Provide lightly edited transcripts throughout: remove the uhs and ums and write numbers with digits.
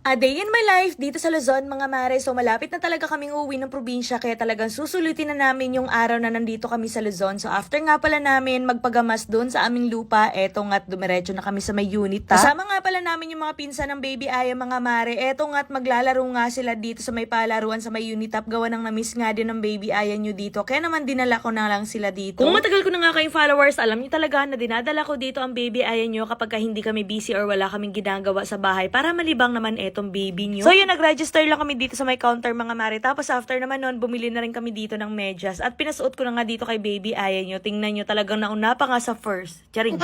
A day in my life dito sa Luzon, mga mare. So malapit na talaga kaming uuwi ng probinsya kaya talagang susulitin na namin yung araw na nandito kami sa Luzon. So after nga pala namin magpagamas doon sa aming lupa, eto nga't dumiretso na kami sa may unit. Kasama nga pala namin yung mga pinsan ng baby Aya, mga mare. Eto nga't maglalaro nga sila dito sa may palaruan sa may unit up. Gawa ng na-miss nga din ng baby Aya nyo dito. Kaya naman dinala ko na lang sila dito. Kung matagal ko na nga kayong followers, alam nyo talaga na dinadala ko dito ang baby Aya nyo kapag hindi kami busy or wala kaming ginagawa sa bahay para malibang naman etong baby nyo. So yun, nag-register lang kami dito sa may counter, mga mare. Tapos after naman nun, bumili na rin kami dito ng medyas. At pinasuot ko na nga dito kay baby Aya nyo. Tingnan nyo, talagang nauna pa nga sa first. Charing.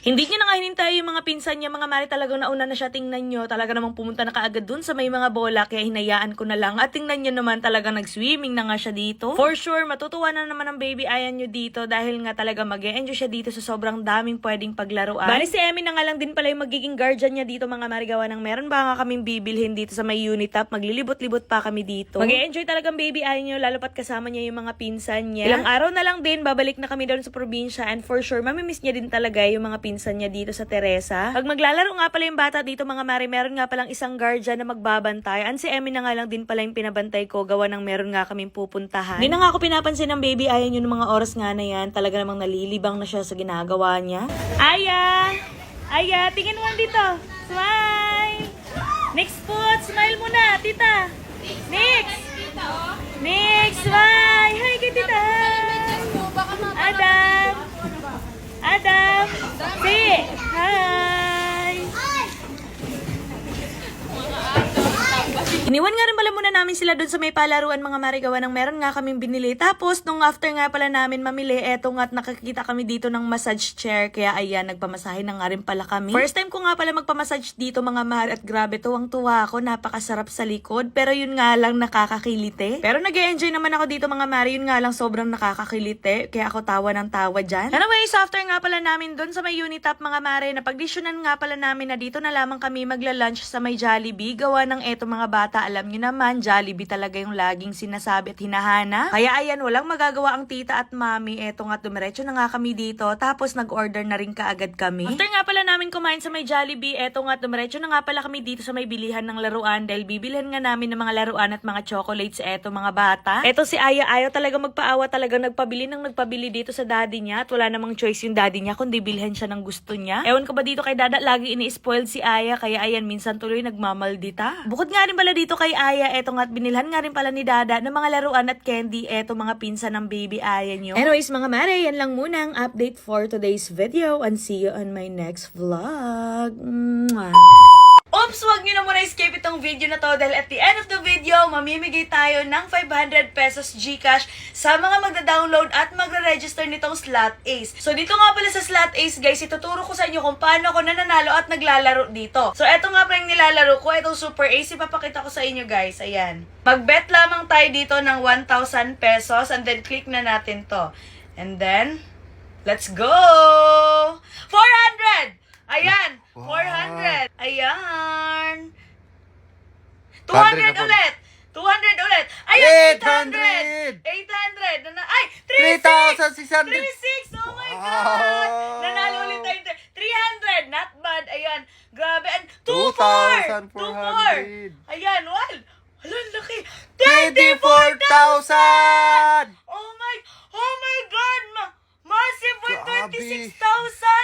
Hindi niya na nga hinintay yung mga pinsan niya, mga mare, talagang nauna na siya. Tingnan nyo, talaga namang pumunta na kaagad dun sa may mga bola, kaya hinayaan ko na lang. At tingnan nyo naman, talagang nag-swimming na nga siya dito. For sure, matutuwa na naman ang baby Aya nyo dito dahil nga talaga mag-e-enjoy siya dito sa sobrang daming pwedeng paglaruan. Bali si Emmy na nga lang din pala yung magiging guardian niya dito, mga mare, gawa ng meron ba nga kaming bibilhin dito sa may unit up. Maglilibot-libot pa kami dito. Mag-e-enjoy talagang baby Aya nyo, lalo pat kasama niya yung mga pinsan niya. Ilang araw na lang din, babalik na kami doon sa probinsya, and for sure, mamimiss niya din talaga yung mga pinsan niya dito sa Teresa. Pag maglalaro nga pala yung bata dito, mga mare, meron nga palang isang guardian na magbabantay. And si Emmy na nga lang din pala yung pinabantay ko, gawa ng meron nga kaming pupuntahan. Hindi na nga ako pinapansin ng baby Aya nyo ng mga oras nga na yan. Talaga namang nalilibang na siya sa ginagawa niya. Aya! Aya, tingin mo dito. Smile! Next foot, smile muna, tita. Next! Next, smile! Hi kay tita! Adam! Adam! Say hi! Iniwan nga rin pala muna namin sila doon sa may palaruan, mga mare, gawa ng meron nga kaming binili. Tapos, nung after nga pala namin mamili, eto nga't nakakita kami dito ng massage chair. Kaya ayan, nagpamasahe na nga rin pala kami. First time ko nga pala magpamassage dito, mga mare, at grabe, tuwang-tuwa ako. Napakasarap sa likod. Pero yun nga lang, nakakakilite. Pero nag-e-enjoy naman ako dito, mga mare. Yun nga lang, sobrang nakakakilite. Kaya ako tawa ng tawa dyan. Anyways, after nga pala namin doon sa may unit up, mga mare, napagdisyonan nga pala namin na dito na lamang kami magla-lunch sa may Jollibee. Gawa ng eto, mga bata, alam nyo naman, Jollibee talaga yung laging sinasabi at hinahana. Kaya ayan, walang magagawa ang tita at mami. Eto nga, dumiretso na nga kami dito. Tapos nag-order na rin kaagad kami. After nga pala namin kumain sa may Jollibee, eto nga, dumiretso na nga pala kami dito sa may bilihan ng laruan. Dahil bibilhan nga namin ng mga laruan at mga chocolates. Eto, mga bata. Eto si Aya, ayaw talaga magpaawa, talaga nagpabili dito sa daddy niya. At wala namang choice yung daddy niya kundi bilhan siya ng gusto niya. Ewan ko ba dito kay dada, lagi ini-spoiled si Aya. Kaya ayan, minsan tuloy nagmamaldita. Bukod nga rin pala dito kay Aya, eto nga't binilhan nga rin pala ni dada ng mga laruan at candy, eto mga pinsan ng baby Aya nyo. Anyways, mga mare, yan lang muna ang update for today's video, and see you on my next vlog. Mwah! Oops, wag nyo na muna skip itong video na to dahil at the end of the video, mamimigay tayo ng 500 pesos GCash sa mga magda-download at magre-register nitong Slot Ace. So dito nga pala sa Slot Ace, guys, ituturo ko sa inyo kung paano ako nananalo at naglalaro dito. So eto nga pala yung nilalaro ko, itong Super Ace, ipapakita ko sa inyo, guys. Ayan. Mag-bet lamang tayo dito ng 1,000 pesos and then click na natin to. And then, let's go! 400! Ayan! 400. Ayan. 200 ulit. 200 ulit. Ayan, 800. 800. Ay, 3,600. 36. Oh my God. Nanalo ulit tayo. 300. Not bad. Ayan. Grabe. And 2,400. Ayan. Well, halang laki. 24,000. Oh my God. Massive with 26,000.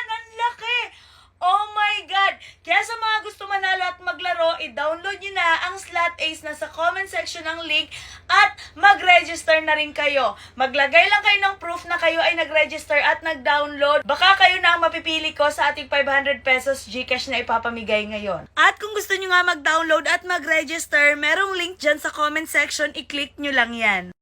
Ang laki. Oh my God! Kaya sa mga gusto manalo at maglaro, i-download nyo na ang Slot Ace na sa comment section ng link at mag-register na rin kayo. Maglagay lang kayo ng proof na kayo ay nag-register at nag-download. Baka kayo na ang mapipili ko sa ating 500 pesos GCash na ipapamigay ngayon. At kung gusto nyo nga mag-download at mag-register, merong link dyan sa comment section, i-click nyo lang yan.